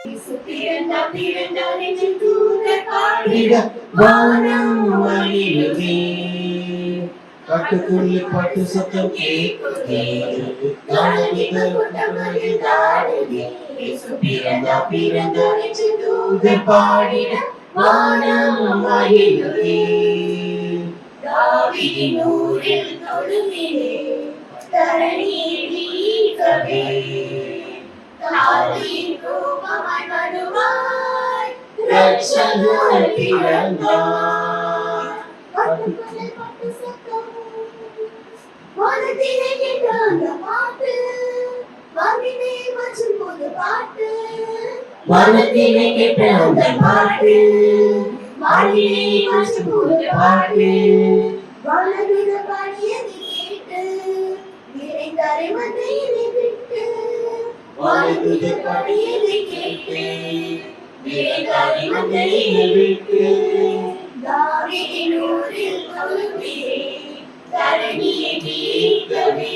பிறந்தார் என்று தூதர் பாடிட வானம் மகிழுதே. காட்டுக்குள்ளே பாட்டு சத்தம் கேட்குதே. காலணிகள் கூட்டங்களில் ஆடுதே. இயேசு பிறந்தார் என்று தூதர் பாடிட வானம் மகிழுதே. தாவீதின் ஊரில் தொழுதிலே தரணியில் மீட்கவே. தாயின் ரூபமாய் வருவாய் இரட்சகர் பிறந்தார். காட்டுக்குள்ளே பாட்டு சத்தம் வானத்திலே கேட்ட அந்த பாட்டு வானிலே மச்சும் போது பாட்டு. வானத்திலே கேட்ட அந்த பாட்டு வானிலே மச்சும் போது பாட்டு. வானதூத பாடியதை கேட்டு நிறைந்தாரை மந்தையிலே விட்டு. வானதூத பாடியதை கேட்டு நிறைந்தாரை மந்தையிலே விட்டு. தாவீதின் ஊரில் தொழுதிலே தரணியை மீட்கவே.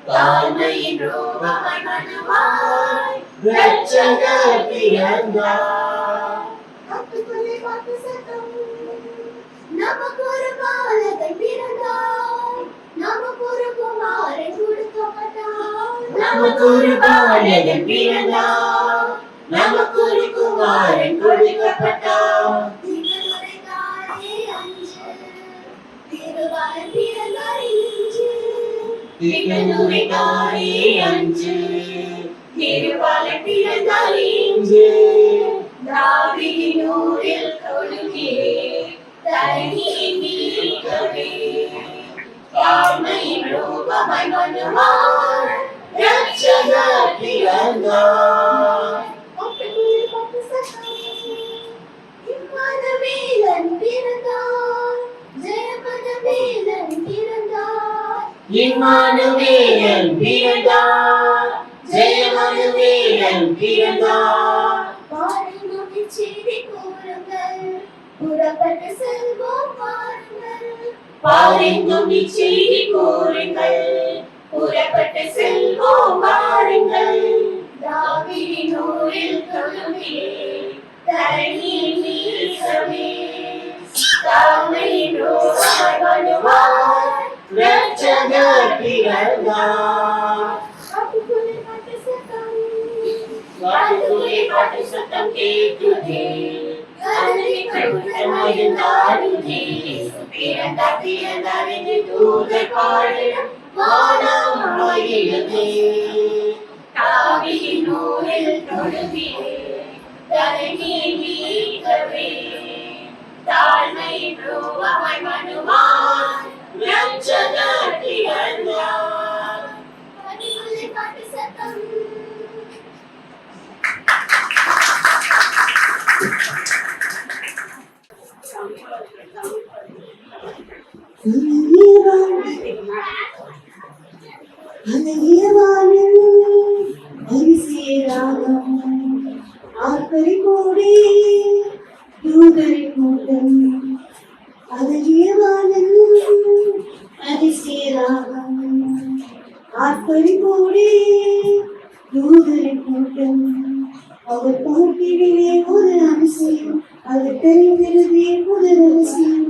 தாழ்மையின் ரூபமாய் வருவாய் இரட்சகர் பிறந்தார். காட்டுக்குள்ளே பாட்டு சத்தம் நமக்கு ஒரு பாலகன் பிறந்தார். நமக்கு ஒரு குமாரன் கொடுக்கப்பட்டார். நமக்கு ஒரு பாலகன் பிறந்தார். நமக்கு ஒரு குமாரன் கொடுக்கப்பட்டார். திருவரைக்காரே அஞ்சு திருவாளன் பிறந்தார் இன்று. திருவரைக்காரே அஞ்சு திருவாளன் பிறந்தார் இன்று. தாவீதின் ஊரில் தொழுதிலே தரணியை மீட்கவே. தாழ்மையின் ரூபமாய் வருவார் இரட்சகர் பிறந்தார். இம்மானுவேலன் பிறந்தார். ஜெயமனுவேலன் பிறந்தார். இம்மானுவேலன் பிறந்தார். ஜெயமனுவேலன் பிறந்தார். பாருங்கள் இச்செய்தி கூறுங்கள் புறப்பட்டு செல்வோம் பாருங்கள். பாருங்கள் இச்செய்தி கூறுங்கள் புறப்பட்டு செல்வோம் பாருங்கள். தாவீதின் ஊரில் தொழுதிலே தரணியை மீட்கவே. தாழ்மையின் ரூபமாய் வருவார் இரட்சகர் பிறந்தார். காட்டுக்குள்ளே பாட்டு சத்தம் கேட்குதே. காலணிகள் கூட்டங்களில் ஆடுதே. பிறந்தார் என்று தூதர் பாடிட வானம் மகிழுதே. தாவீதின் ஊரில் தொழுதிலே தரணியை மீட்கவே. தாழ்மையின் ரூபமாய் வருவார் இரட்சகர் பிறந்தார். காட்டுக்குள்ளே பாட்டு சத்தம் ஆர்ப்பரி கோடி தூதரை கூட்டம் அழகியவானன் அதிசயராகம். ஆர்ப்பரி கோடி தூதரை கூட்டம் அவர் பார்க்கிறே ஒரு அதிசயம். அது தெரிந்திருந்தே ஒரு ரகசியம்.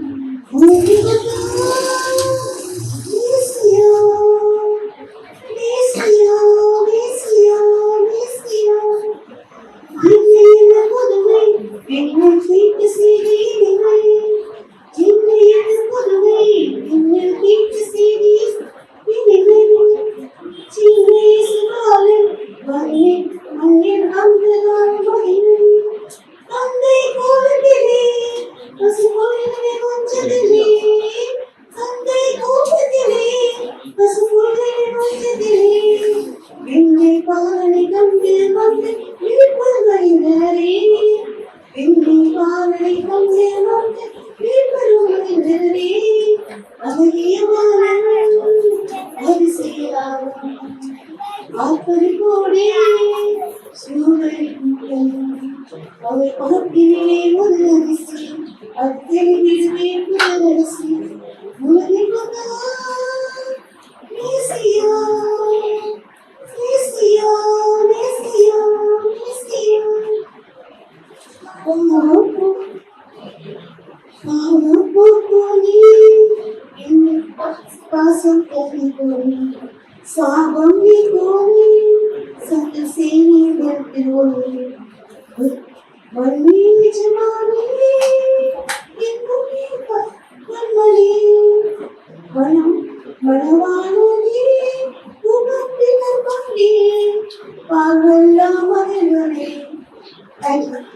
பாசம் கல்வி கோரி சாபம் நீ கோரி சத்த சேனி திருவோரி வன்னி நிஜமானே கண்மணி வனம் வனவானே உகப்பினர் கொண்டே பாகல்லாம் மகனே. Thank you.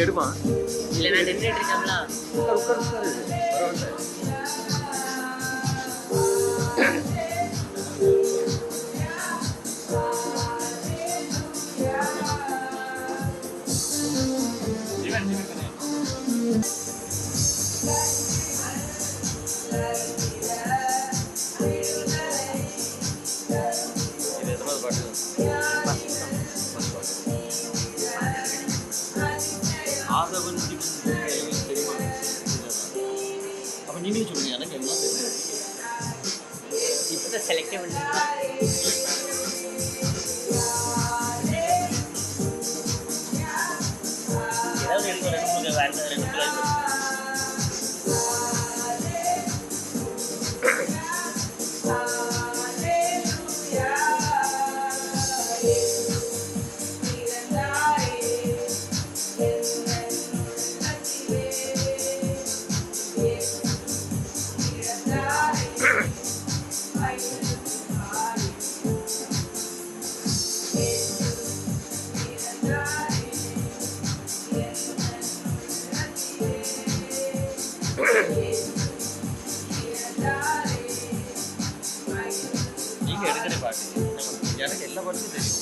எடுமா இல்லை நான் நின்றுட்டு இருக்கேன்ல. உட்கார் பரவாயில்ல. அப்போ நீங்களே சொல்லுங்க, எனக்கு எல்லாம் தெரியும். இப்போ தான் செலக்டே பண்ணிருக்கேன். ஏதாவது எடுத்து ரெண்டு மூணு வேறு ரெண்டு மூணு நீங்கள் எடுக்கிற பாட்டு எனக்கு எல்லா பாட்டும் தெரியும்.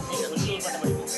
நீங்கள் கொஞ்சம் ஒரு பாட்டை படிப்போம்.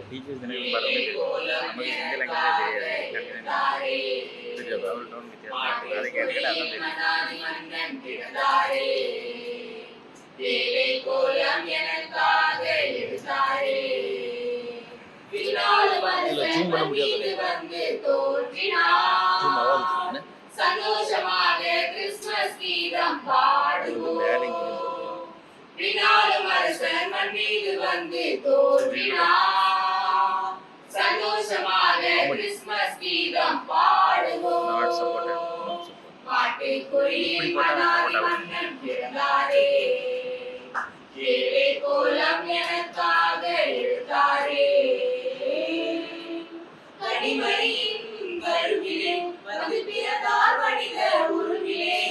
டீச்சர்ஸ் எனக்கு படம் நமக்கு எந்த லாங்குவேஜ் தெரியாது. அவர் டோன் வித்தியாசம் அதை கேட்கல அதான் ஜூம் பண்ண முடியாது. சந்தோஷமாக கிறிஸ்துமஸ் கீதம் பாடுவோம். வினாலும் அரசன் மண் மீது வந்து தோன்றினார். சந்தோஷமாக கிறிஸ்துமஸ் கீதம் பாடுவோம். பாட்டுக்குயில் மனாதி மன்னன் பிறந்தாரே. ஏழை கோலம் எனக்காக எழுத்தாரே. கனிமணியின் கருவிலே வந்து பிறந்தார் மனித உருவிலே.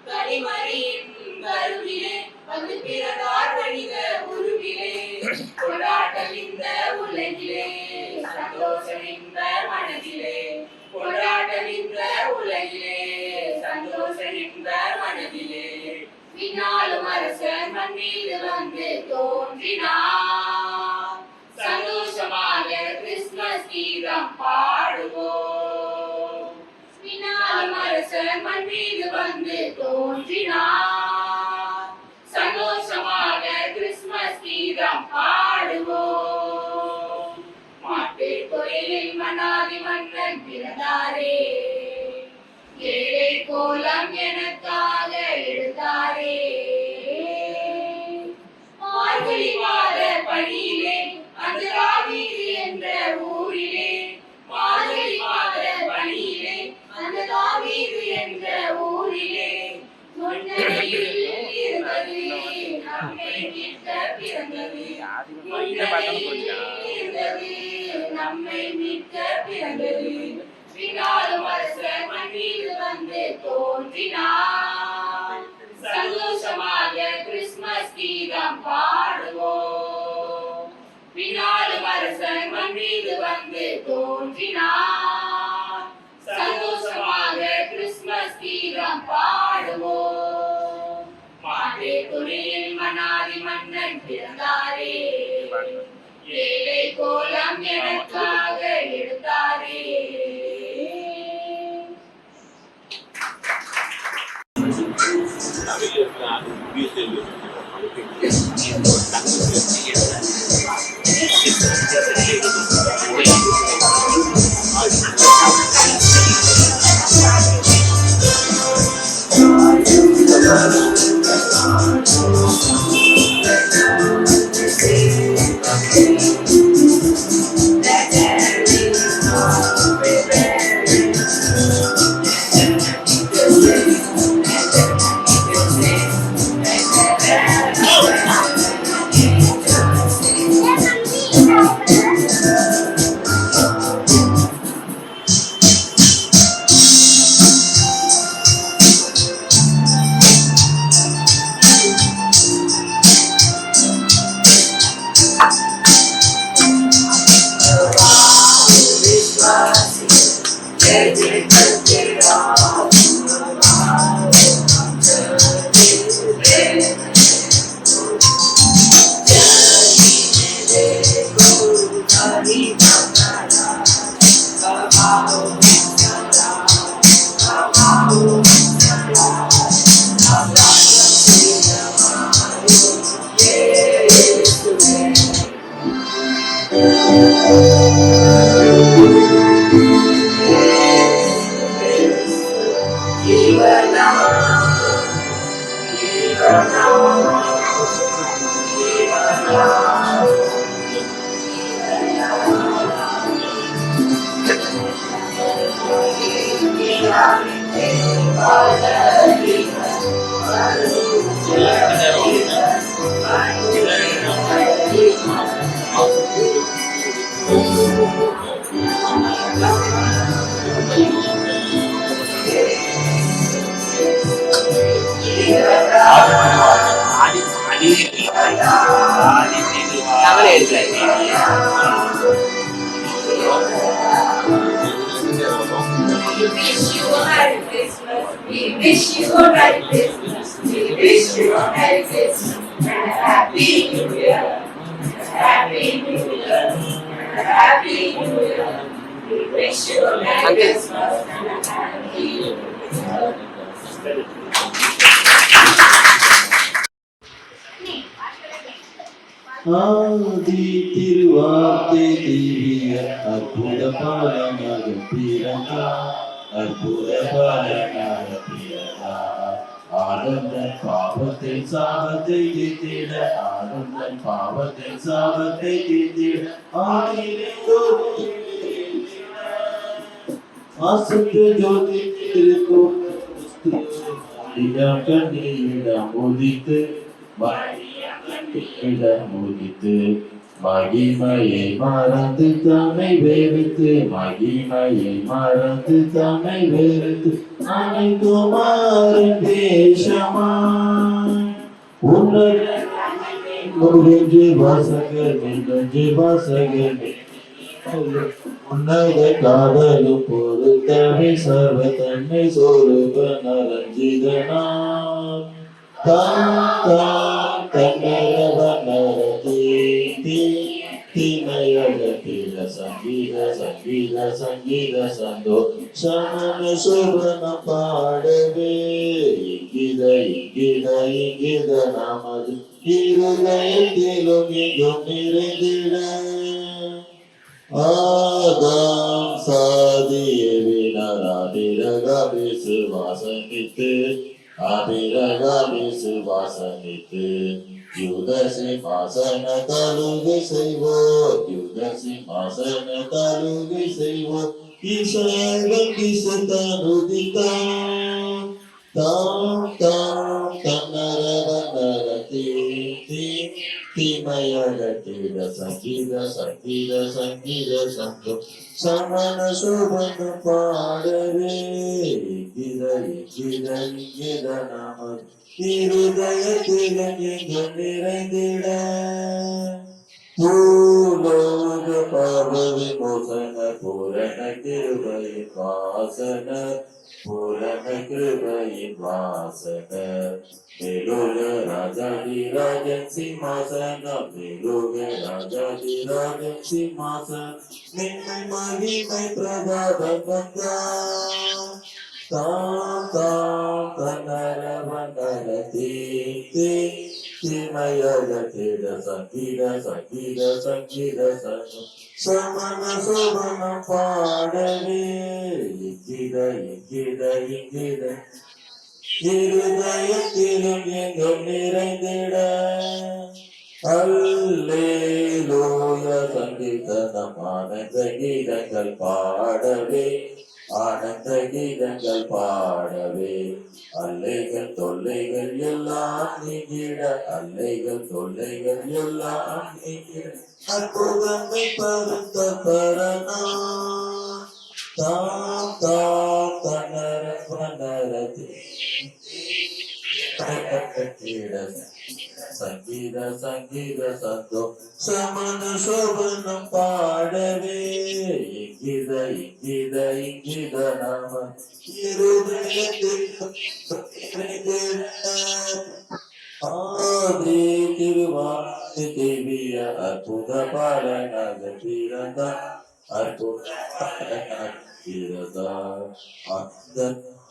கனிமணியின் கருவிலே வந்து பிறந்தார் மனித உருவிலே. கொண்டாட்டம் இந்த உலகிலே, சந்தோஷம் இந்த மனதிலே. கொண்டாட்டம் இந்த உலகிலே, சந்தோஷம் இந்த மனதிலே. விண்ணாலும் அரசன் மண் மீது வந்து தோன்றினார். சந்தோஷமாக கிறிஸ்துமஸ் கீதம் பாடுவோம். விண்ணாலும் அரசன் மண் மீது வந்து தோன்றினார். சந்தோஷமாக கிறிஸ்துமஸ் கீதம் பாடுவோம். மாட்டுக் கோயிலில் மனாதி மன்னன் பிறந்தாரே. ஏழை கோலம் எனக்காக எழுந்தாரே. மார்கழி மாத பணியிலே அந்தராவீதி என்ற ஊரிலே. மார்கழி மாத பணியிலே அந்தராவீதி என்ற ஊரிலே. முன்னணியில் இருந்தது நம்மை மீட்க பிறந்தது. இருந்தது நம்மை மீட்க பிறந்தது. வினாலும் அரசன் மண் மீது வந்து தோன்றினார். சந்தோஷமாக கிறிஸ்துமஸ் கீதம் பாடுவோம். வினாலும் அரசன் மண் மீது வந்து தோன்றினார். சந்தோஷமாக கிறிஸ்துமஸ் கீதம் பாடுவோம். மாட்டே துணியில் மனாதி மன்னன் பிறந்தாரே. ஏழை கோலம் எனக்காக எடுத்தாரே. தமிழ் தமிழ் எடுக்கல We wish you a Merry Christmas. We wish you a Merry Christmas. We wish you a Merry Christmas and a Happy New Year. Happy New Year. Happy New Year. We wish you a Merry Christmas and a Happy New Year. ஆதி திருவார்த்தை திவ்ய அற்புத பாலமாக பிறந்தார் அற்புத பாலமாக பிறந்தார் ஆனந்தன் பாவத்தின் சாபத்தை தீர்த்திட ஆனந்தன் பாவத்தின் சாபத்தை தீர்த்திட ஆசத்து ஜோதி இருக்கும் கண்ணீரிடம் உதித்து முடித்து மகிமையை மறந்து தம்மை வெறுத்து மகிமையை மறந்து தம்மை வெறுத்து அனைத்துமாறன் தேசமாய் உன்னது வாசகர் நெஞ்சு வாசகர் உன்னத காதலும் பொறுத்தமை சர்வ தன்மை சொருப நரஞ்சிதனா சங்கீத சந்தோஷமன சுபனம் பாடவே இங்கித நமது இருதயத்திலும் எங்கும் நிறைந்திட ஆதாம் சாதிய வினராதிரக விசுவாசமித்து விசுவாசமித்து யுத சிம்மாசன தலுகை செய்வோர் யுத சிம்மாசன தலுகை செய்வோர் ஈஸ்வரன் கிசுதனுதித்தான் தாம் தாம் தன்னர தீமையகத்திட சங்கீத சந்தோ சமண சுபன பாடவே இங்கித நமது இருதயத்திலும் எங்கும் நிறைந்திட பூலோக பார்வதி மோசன பூரண கிருபையின் வாசன பூரண கிருபையின் வாசன மேலோக ராஜாதிராஜன் சிம்மாசனம் மேலோக ராஜாதிராஜன் சிம்மாசனம் மென்மை மகிமை பிரதாபம் வந்தான் தாம் தாம் தன்னர வந்தர தீமையகத்திட சங்கீத சங்கம் சமண சுபனம் பாடவே இங்கித இருதயத்திலும் எங்கும் நிறைந்திட அல்லேலூய சங்கீதனம் ஆனந்த கீதங்கள் பாடவே ஆனந்த கீதங்கள் பாடவே அல்லைகள் தொல்லைகள் எல்லாம் நீங்கிட அல்லைகள் தொல்லைகள் எல்லாம் நீங்கிட அற்புதமை பருத்த பரணா தாம் தாம் தன்னர பன்னரதி சங்கீத சங்கீத சந்தோஷமன சோபனம் பாடவே இங்கித இங்கித இங்கித நாம இருதயத்தில் ஆதி திருவாதி தேவிய அற்புத பாலனாக பிறந்த அற்புத பாலனாக பிறந்த அந்த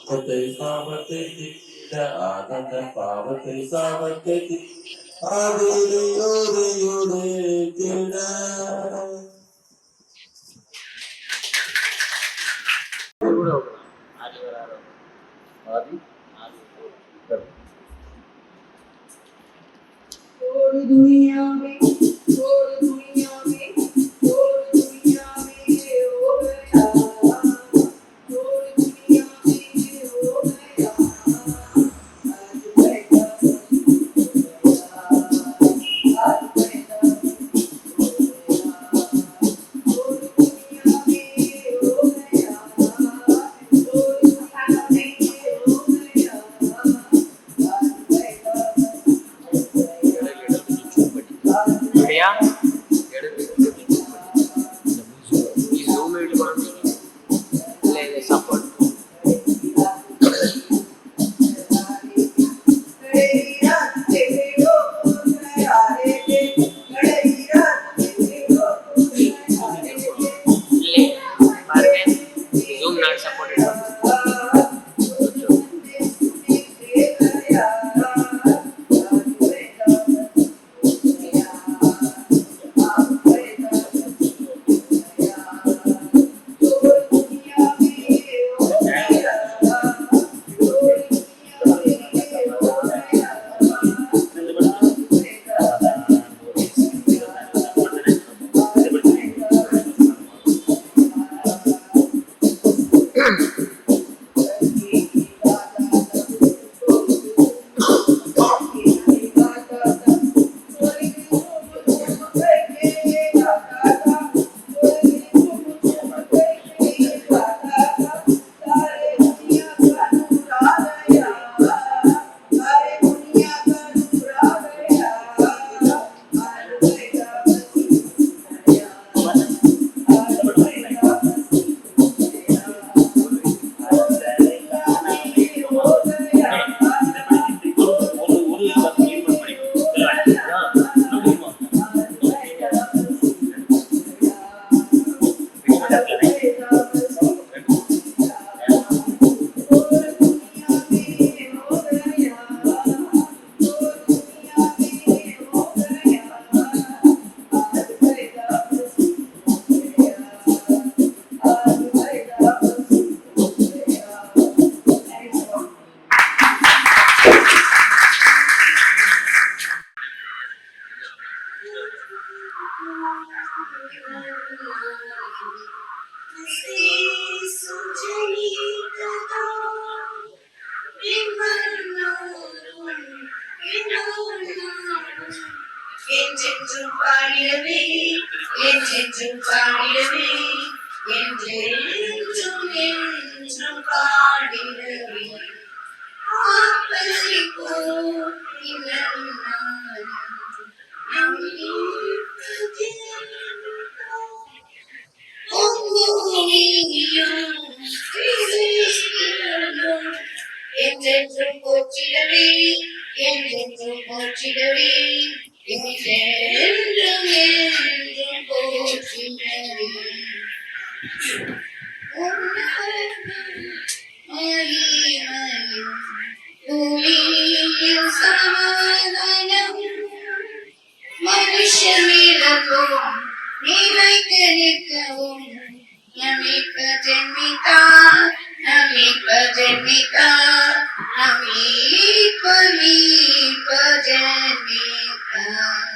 பாவத்தை சாபத்தை தீர ஆனந்த பாவத்தை சாபத்தை ஆதியோடு கிட छोड़ दुनिया में छोड़ दुनिया में छोड़ दुनिया में हो गया छोड़ दुनिया में हो गया आज पैदा आज पैदा छोड़ दुनिया में हो गया छोड़ दुनिया में हो गया आज पैदा भैया ఈ జూమ్ పెట్టుకోండి లేదు సపోర్ట్ జూమ్ నాట్ సపోర్టెడ్ என்றென்றும் பாடிடவே என்றென்றும் பாடிடவே என்றென்றும் என்றும் பாடிடவே ஆப்பலை போல் இளநாள் என்றென்றும் போற்றிடவே என்றென்றும் போற்றிடவே என்றென்றும் என்றும் போற்றிடவே பூமியில் சமாதானம் மனுஷமிடமும் நிலைக்க நிற்கவும் நமிக்க ஜென்மித்தார் நமிக்க ஜென்மித்தார் நமிக்க மீட்ப ஜென்மித்தார்